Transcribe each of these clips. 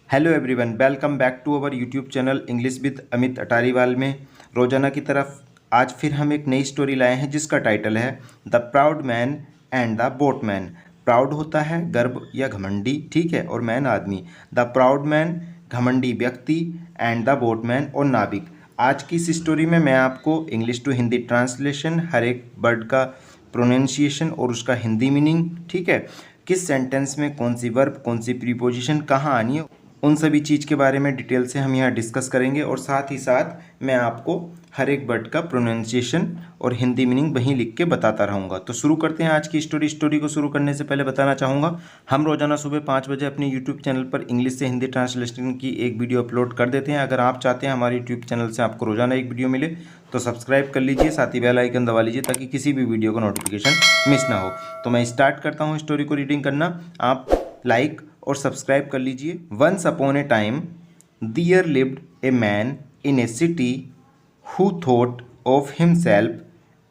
Hello everyone, welcome back to our YouTube channel English with Amit Atariwal में। रोजाना की तरफ आज फिर हम एक नई स्टोरी लाए हैं जिसका टाइटल है the proud man and the boatman. Proud होता है गर्व या घमंडी, ठीक है, और मैन आदमी। द प्राउड मैन घमंडी व्यक्ति एंड द बोटमैन और नाविक। आज की इस स्टोरी में मैं आपको इंग्लिश टू हिंदी ट्रांसलेशन, हर एक वर्ड का प्रोनाउंसिएशन और उसका हिंदी मीनिंग, ठीक है, किस सेंटेंस में कौन सी वर्ब, कौन सी प्रीपोजिशन कहाँ आनी है, उन सभी चीज़ के बारे में डिटेल से हम यहाँ डिस्कस करेंगे। और साथ ही साथ मैं आपको हर एक वर्ड का प्रोनाउंसिएशन और हिंदी मीनिंग वहीं लिख के बताता रहूँगा। तो शुरू करते हैं आज की स्टोरी को शुरू करने से पहले बताना चाहूँगा, हम रोजाना सुबह 5 बजे अपने यूट्यूब चैनल पर इंग्लिश से हिंदी ट्रांसलेशन की एक वीडियो अपलोड कर देते हैं। अगर आप चाहते हैं हमारे यूट्यूब चैनल से आपको रोजाना एक वीडियो मिले तो सब्सक्राइब कर लीजिए, साथ ही बेल आइकन दबा लीजिए ताकि किसी भी वीडियो का नोटिफिकेशन मिस ना हो। तो मैं स्टार्ट करता हूँ स्टोरी को रीडिंग करना, आप लाइक और सब्सक्राइब कर लीजिए। Once upon a time there lived a man in a city who thought of himself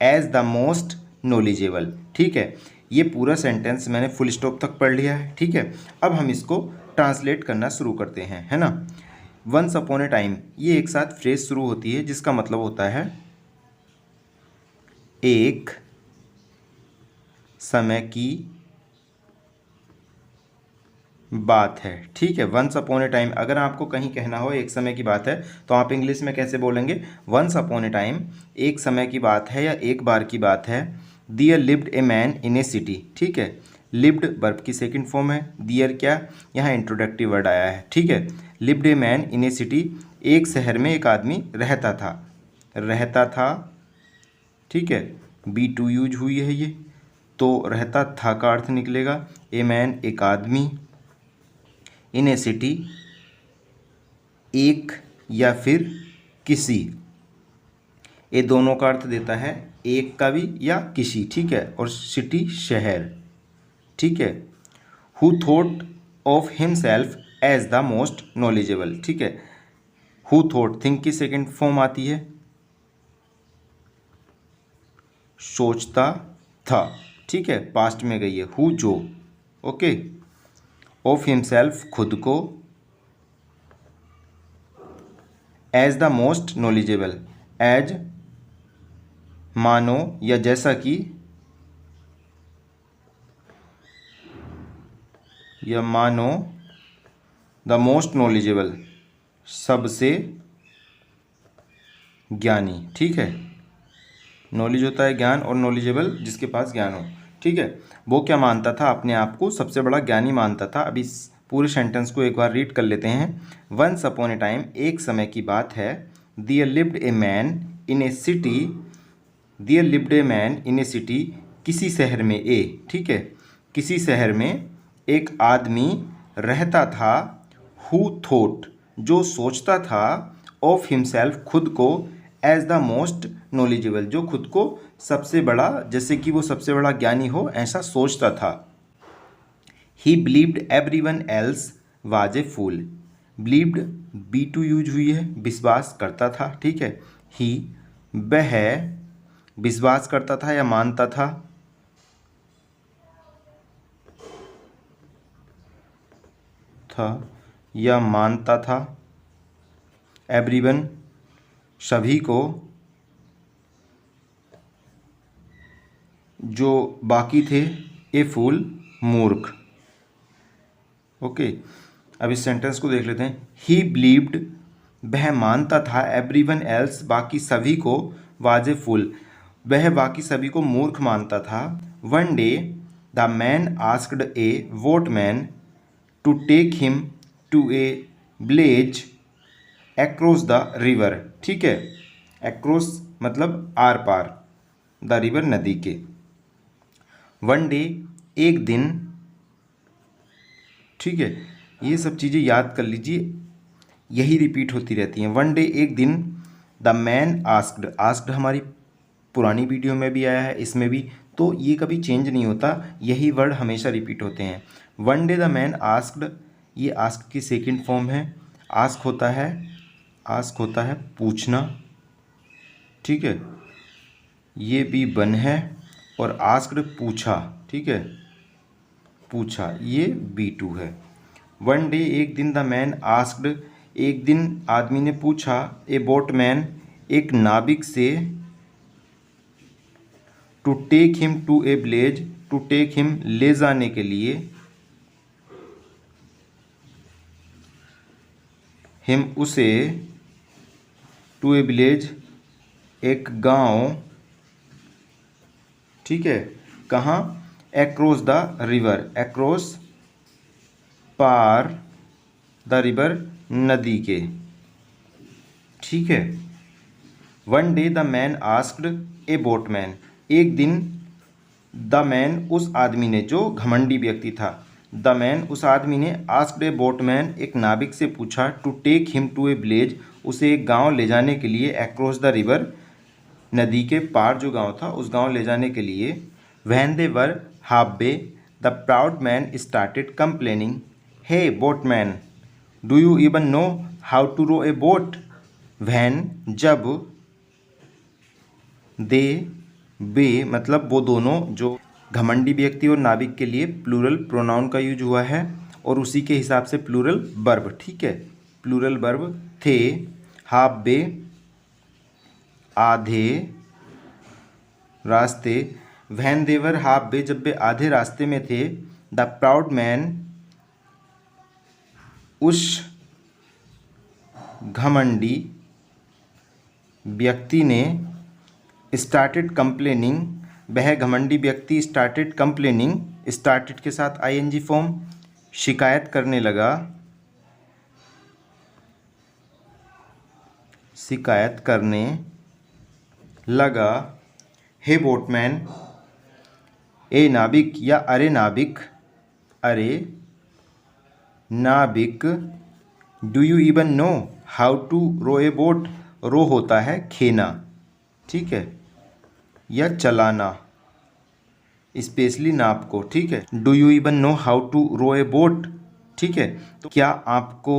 as the most knowledgeable. ठीक है, ये पूरा सेंटेंस मैंने फुल स्टॉप तक पढ़ लिया है। ठीक है, अब हम इसको ट्रांसलेट करना शुरू करते हैं, है ना। वंस अपॉन ए टाइम, ये एक साथ फ्रेज शुरू होती है जिसका मतलब होता है एक समय की बात है। ठीक है, वंस अपॉन ए टाइम, अगर आपको कहीं कहना हो एक समय की बात है तो आप इंग्लिश में कैसे बोलेंगे? वंस अपॉन ए टाइम, एक समय की बात है या एक बार की बात है। There lived a man in a city. ठीक है, लिव्ड वर्ब की सेकंड फॉर्म है, दियर क्या, यहाँ इंट्रोडक्टिव वर्ड आया है। ठीक है, lived a man in a city, एक शहर में एक आदमी रहता था। ठीक है, बी टू यूज हुई है ये, तो रहता था का अर्थ निकलेगा ए मैन एक आदमी, इन ए सिटी एक या फिर किसी, ये दोनों का अर्थ देता है एक का भी या किसी। ठीक है, और सिटी शहर। ठीक है, who thought of himself as the most knowledgeable. ठीक है, हु थॉट, थिंक की सेकंड फॉर्म आती है, सोचता था। ठीक है, पास्ट में गई है, हु जो, ओके, ऑफ हिमसेल्फ खुद को, as the most knowledgeable, as मानो या जैसा कि, या मानो द मोस्ट नॉलेजेबल, सबसे ज्ञानी। ठीक है, नॉलेज होता है ज्ञान और नॉलेजेबल जिसके पास ज्ञान हो। ठीक है, वो क्या मानता था, अपने आप को सबसे बड़ा ज्ञानी मानता था। अब इस पूरे सेंटेंस को एक बार रीड कर लेते हैं। वंस अपॉन ए टाइम, एक समय की बात है। There lived a man in a city, there lived a man in a city, किसी शहर में ए। ठीक है, किसी शहर में एक आदमी रहता था। हु थॉट, जो सोचता था, ऑफ हिमसेल्फ खुद को, एज द मोस्ट नॉलेजेबल, जो खुद को सबसे बड़ा, जैसे कि वो सबसे बड़ा ज्ञानी हो ऐसा सोचता था। He believed everyone else was a fool. Believed be to use हुई है, विश्वास करता था। ठीक है, ही वह विश्वास करता था या मानता था या मानता था, एवरीवन सभी को, जो बाकी थे, ए फूल मूर्ख। ओके, अब इस सेंटेंस को देख लेते हैं। ही बिलीव्ड, वह मानता था, एवरीवन एल्स, बाकी सभी को, वाज ए फूल, वह बाकी सभी को मूर्ख मानता था। One day the man asked a boatman to take him to a village across the river. ठीक है, एक्रॉस मतलब आर पार, द रिवर नदी के। वन डे एक दिन। ठीक है, ये सब चीज़ें याद कर लीजिए, यही रिपीट होती रहती हैं। वन डे एक दिन, द मैन आस्क्ड, आस्क्ड हमारी पुरानी वीडियो में भी आया है, इसमें भी, तो ये कभी चेंज नहीं होता, यही वर्ड हमेशा रिपीट होते हैं। One day the man asked, ये आस्क की सेकंड फॉर्म है। आस्क होता है पूछना। ठीक है, ये भी बन है, और आस्क्ड पूछा। ठीक है, पूछा, ये B2 है। वन डे एक दिन द मैन आस्क्ड, एक दिन आदमी ने पूछा, ए बोटमैन, एक नाविक से, to take him to a village, to take him ले जाने के लिए, हिम उसे, टू ए विलेज एक गांव, ठीक है, कहाँ, एक्रॉस द रिवर, एक्रॉस पार, द रिवर नदी के, ठीक है। One day the man asked a boatman, एक दिन द मैन उस आदमी ने, जो घमंडी व्यक्ति था, द मैन उस आदमी ने, आस्क्ड ए बोटमैन एक नाविक से पूछा, to take him to a village, उसे एक गांव ले जाने के लिए, एक्रॉस द रिवर नदी के पार जो गांव था उस गांव ले जाने के लिए। When they were halfway the proud man started complaining, hey boatman, do you even know how to row a boat. When जब, दे वे मतलब वो दोनों, जो घमंडी व्यक्ति और नाविक के लिए प्लूरल प्रोनाउन का यूज हुआ है और उसी के हिसाब से प्लूरल वर्ब, ठीक है, प्लूरल वर्ब थे। हाफ वे आधे रास्ते, व्हेन देवर हाफ वे जब वे आधे रास्ते में थे, द प्राउड मैन उस घमंडी व्यक्ति ने, स्टार्टेड कंप्लेनिंग वह घमंडी व्यक्ति स्टार्टेड कंप्लेनिंग, स्टार्टेड के साथ आईएनजी फॉर्म, शिकायत करने लगा, शिकायत करने लगा। हे बोटमैन, ए नाविक या अरे नाविक, अरे नाविक, do you even know how to row a boat, row होता है खेना, ठीक है, या चलाना, स्पेशली नाव को, ठीक है। Do you even know how to row a boat, ठीक है, तो क्या आपको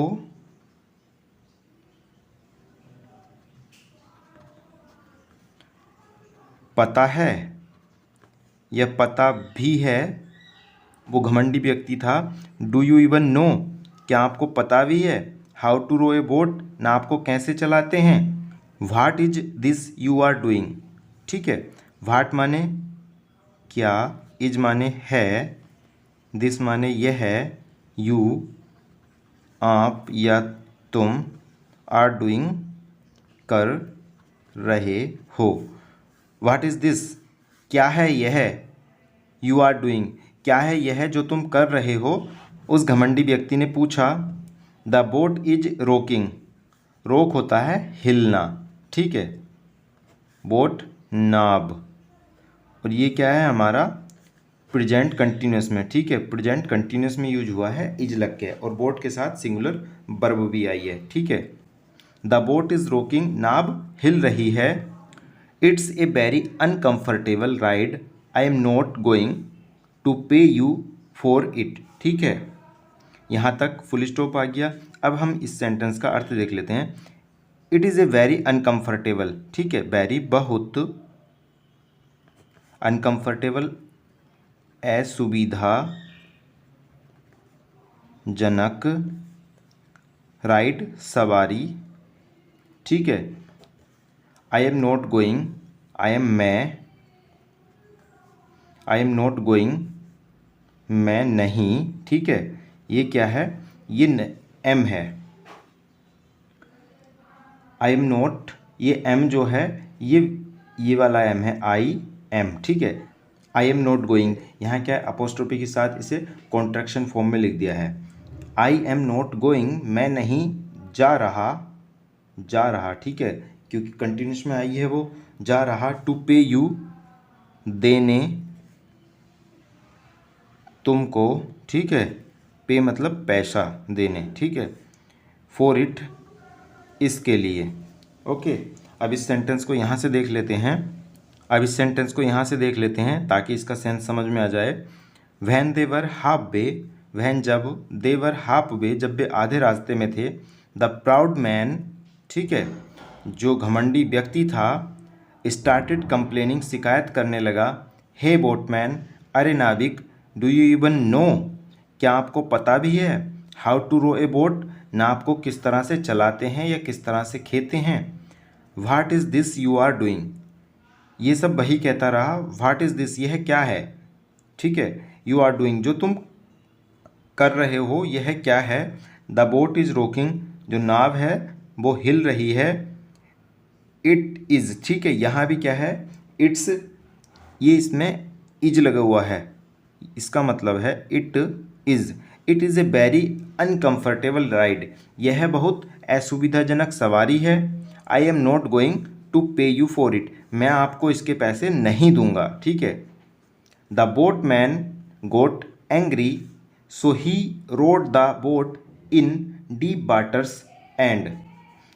पता है, यह पता भी है, वो घमंडी व्यक्ति था। डू यू इवन नो, क्या आपको पता भी है, how to row a boat, नाव को कैसे चलाते हैं। What is this you are doing, ठीक है, व्हाट माने क्या, इज माने है, दिस माने यह है, यू आप या तुम, आर डूइंग कर रहे हो। व्हाट इज दिस, क्या है यह, यू आर डूइंग क्या है यह जो तुम कर रहे हो, उस घमंडी व्यक्ति ने पूछा। द बोट इज रोकिंग, रोक होता है हिलना, ठीक है, बोट नाव, और ये क्या है हमारा प्रेजेंट कंटिन्यूस में, ठीक है, प्रेजेंट कंटिन्यूस में यूज हुआ है इज लग के, और बोट के साथ सिंगुलर वर्ब भी आई है, ठीक है। द बोट इज रोकिंग, नाव हिल रही है। It's a very uncomfortable ride, I am not going to pay you for it, ठीक है, यहाँ तक फुल स्टॉप आ गया। अब हम इस सेंटेंस का अर्थ देख लेते हैं। It is a very uncomfortable, ठीक है, वेरी बहुत, अनकंफर्टेबल असुविधा जनक, राइड सवारी, ठीक है। I am not going, I am मैं, आई एम नॉट गोइंग मैं नहीं, ठीक है, ये क्या है, ये एम है, आई एम नॉट, ये एम जो है ये वाला एम है, आई एम, ठीक है। आई एम नॉट गोइंग, यहाँ क्या है, अपोस्ट्रोफी के साथ इसे कॉन्ट्रैक्शन फॉर्म में लिख दिया है। आई एम नॉट गोइंग, मैं नहीं जा रहा, ठीक है, क्योंकि कंटिन्यूस में आई है वो, जा रहा, टू पे यू देने तुमको, ठीक है, पे मतलब पैसा देने, ठीक है, फॉर इट इसके लिए, ओके। अब इस सेंटेंस को यहाँ से देख लेते हैं, ताकि इसका सेंस समझ में आ जाए। When they were half way, when जब, दे वर हाफ वे जब वे आधे रास्ते में थे, द प्राउड मैन, ठीक है, जो घमंडी व्यक्ति था, स्टार्टेड कंप्लेनिंग शिकायत करने लगा। हे बोटमैन, अरे नाविक, डू यू इवन नो, क्या आपको पता भी है, how to row a boat, नाव को किस तरह से चलाते हैं या किस तरह से खेते हैं। What is this you are doing, ये सब वही कहता रहा। व्हाट इज़ दिस, यह क्या है, ठीक है। यू आर डूइंग, जो तुम कर रहे हो यह क्या है। द बोट इज़ रोकिंग, जो नाव है वो हिल रही है। इट इज़, ठीक है, यहाँ भी क्या है, इट्स, ये इसमें इज लगा हुआ है, इसका मतलब है it is. It is a very uncomfortable ride, यह बहुत असुविधाजनक सवारी है। I am not going to pay you for it, मैं आपको इसके पैसे नहीं दूंगा, ठीक है। The boatman got angry, so he rowed the boat in deep waters and,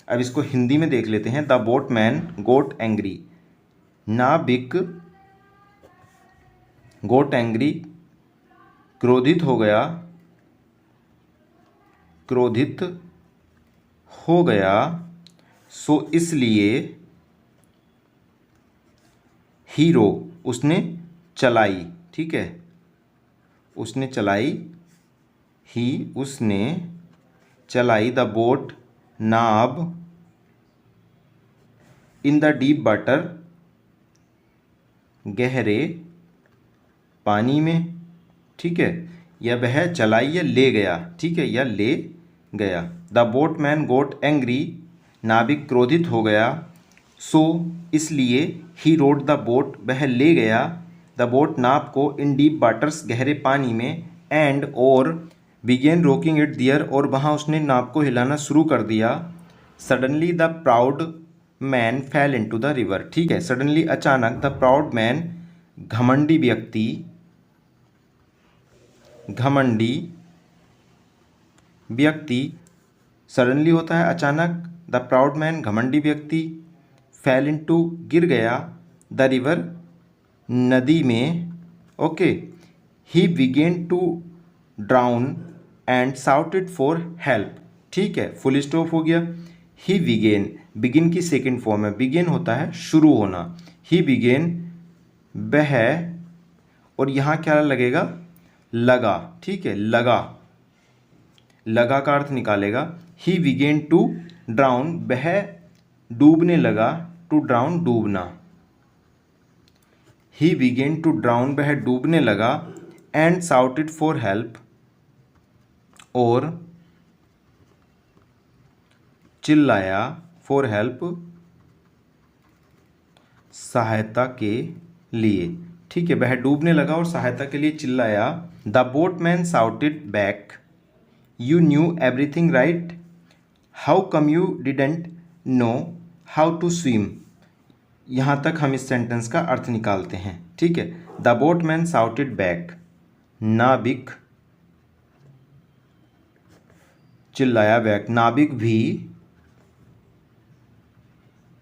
अब इसको हिंदी में देख लेते हैं। The boatman got angry, नाविक गोट एंग्री, क्रोधित हो गया, क्रोधित हो गया। सो इसलिए, हीरो, उसने चलाई, ठीक है, उसने चलाई, ही उसने चलाई, the boat now, in the deep water गहरे पानी में, ठीक है, या वह चलाई या ले गया, ठीक है, या ले गया। The boatman got angry, नाविक क्रोधित हो गया। सो इसलिए, ही रोड द बोट, वह ले गया, द बोट नाव को, इन डीप वाटर्स गहरे पानी में, एंड और, बिगेन रोकिंग इट दियर, और वहाँ उसने नाव को हिलाना शुरू कर दिया। Suddenly the proud man fail into the river, ठीक है, सडनली अचानक, द प्राउड मैन घमंडी व्यक्ति, घमंडी व्यक्ति, सडनली होता है अचानक, द प्राउड मैन घमंडी व्यक्ति, फेल इनटू गिर गया, द रिवर नदी में, okay. He began to drown and shouted for help, ठीक है, फुल स्टॉप हो गया। ही बिगेन, बिगिन की सेकेंड फॉर्म है, बिगेन होता है शुरू होना। ही बिगेन, वह, और यहाँ क्या लगेगा, लगा, ठीक है, लगा, लगा का अर्थ निकालेगा। ही बिगेन टू ड्राउन, वह डूबने लगा, टू ड्राउन डूबना। ही बिगेन टू ड्राउन, वह डूबने लगा, एंड शाउटेड फॉर हेल्प, और चिल्लाया, फॉर हेल्प, सहायता के लिए, ठीक है, वह डूबने लगा और सहायता के लिए चिल्लाया। The boatman shouted back, you knew everything right, how come you didn't know how to swim. यहाँ तक हम इस सेंटेंस का अर्थ निकालते हैं, ठीक है। द बोटमैन शाउटेड बैक, नाविक चिल्लाया बैक, नाविक भी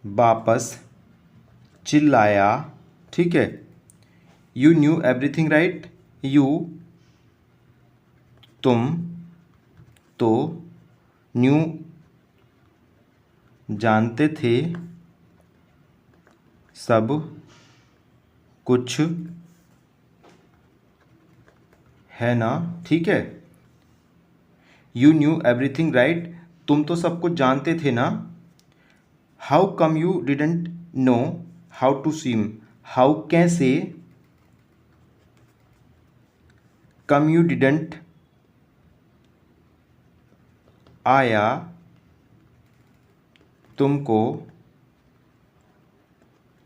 वापस चिल्लाया, ठीक है। You knew everything right, you तुम, तो, न्यू जानते थे, सब कुछ, है ना, ठीक है। यू न्यू एवरीथिंग राइट, तुम तो सब कुछ जानते थे ना। How come you didn't know how to swim, how कैसे, कम यू डिडंट आया, तुमको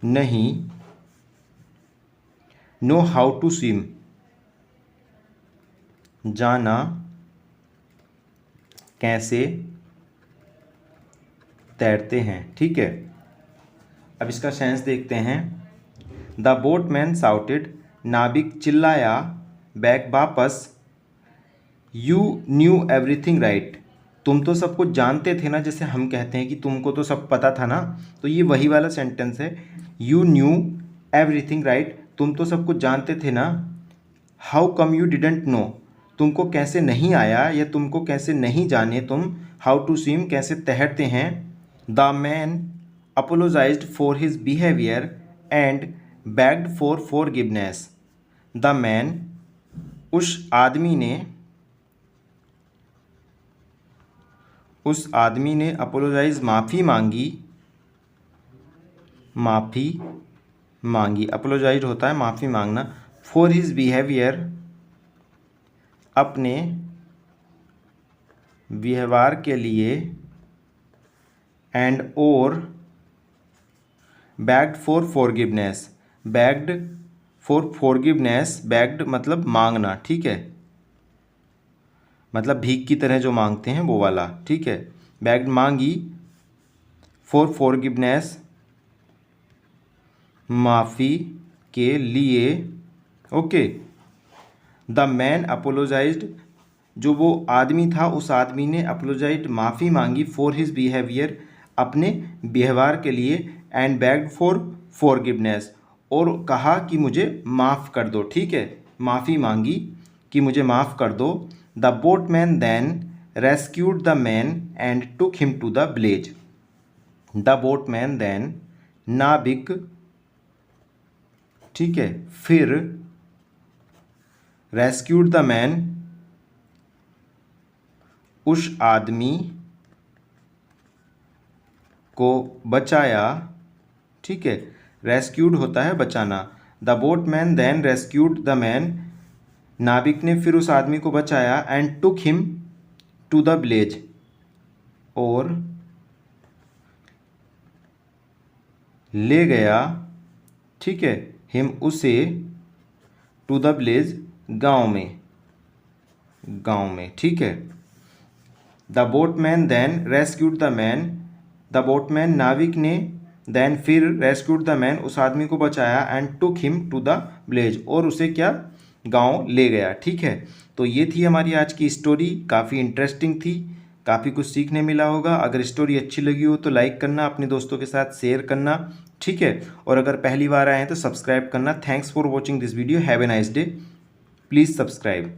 नहीं, नो हाउ टू स्विम, जाना कैसे तैरते हैं, ठीक है। अब इसका सेंस देखते हैं। द बोटमैन शाउटेड, नाविक चिल्लाया, बैक वापस, यू न्यू एवरीथिंग राइट, तुम तो सब कुछ जानते थे ना, जैसे हम कहते हैं कि तुमको तो सब पता था ना, तो ये वही वाला सेंटेंस है। यू न्यू एवरीथिंग राइट, तुम तो सब कुछ जानते थे ना। How come you didn't no, तुमको कैसे नहीं आया या तुमको कैसे नहीं जाने तुम, हाउ टू स्विम, कैसे तैरते हैं। The man apologised for his behaviour and bagged for forgiveness, the man, उस आदमी ने उस आदमी ने अपोलोजाइज माफ़ी मांगी। अपोलोजाइज होता है माफ़ी मांगना। फॉर हिज बिहेवियर, अपने व्यवहार के लिए। एंड और bagged for forgiveness. Bagged for forgiveness, bagged मतलब मांगना, ठीक है, मतलब भीख की तरह जो मांगते हैं वो वाला, ठीक है। बेग्ड मांगी, फॉर फॉरगिवनेस माफ़ी के लिए। ओके। द मैन अपोलोजाइज्ड, जो वो आदमी था उस आदमी ने अपोलोजाइज्ड माफ़ी मांगी फॉर हिज बिहेवियर, अपने व्यवहार के लिए। एंड बेग्ड फॉर फॉरगिवनेस, और कहा कि मुझे माफ़ कर दो, ठीक है, माफ़ी मांगी कि मुझे माफ़ कर दो। The boatman then rescued the man and took him to the village. The boatman then, नाविक, ठीक है, फिर रेस्क्यूड द मैन, उस आदमी को बचाया, ठीक है, रेस्क्यूड होता है बचाना। The boatman then rescued the man, नाविक ने फिर उस आदमी को बचाया। And took him to the village, और ले गया, ठीक है, हिम उसे, टू द विलेज गांव में, ठीक है। The boatman then rescued the man, the boatman नाविक ने, देन फिर रेस्क्यूड द मैन उस आदमी को बचाया। And took him to the village, और उसे क्या, गांव ले गया, ठीक है। तो ये थी हमारी आज की स्टोरी, काफ़ी इंटरेस्टिंग थी, काफ़ी कुछ सीखने मिला होगा। अगर स्टोरी अच्छी लगी हो तो लाइक करना, अपने दोस्तों के साथ शेयर करना, ठीक है, और अगर पहली बार आए हैं तो सब्सक्राइब करना। Thanks for watching this video, have a nice day, please subscribe.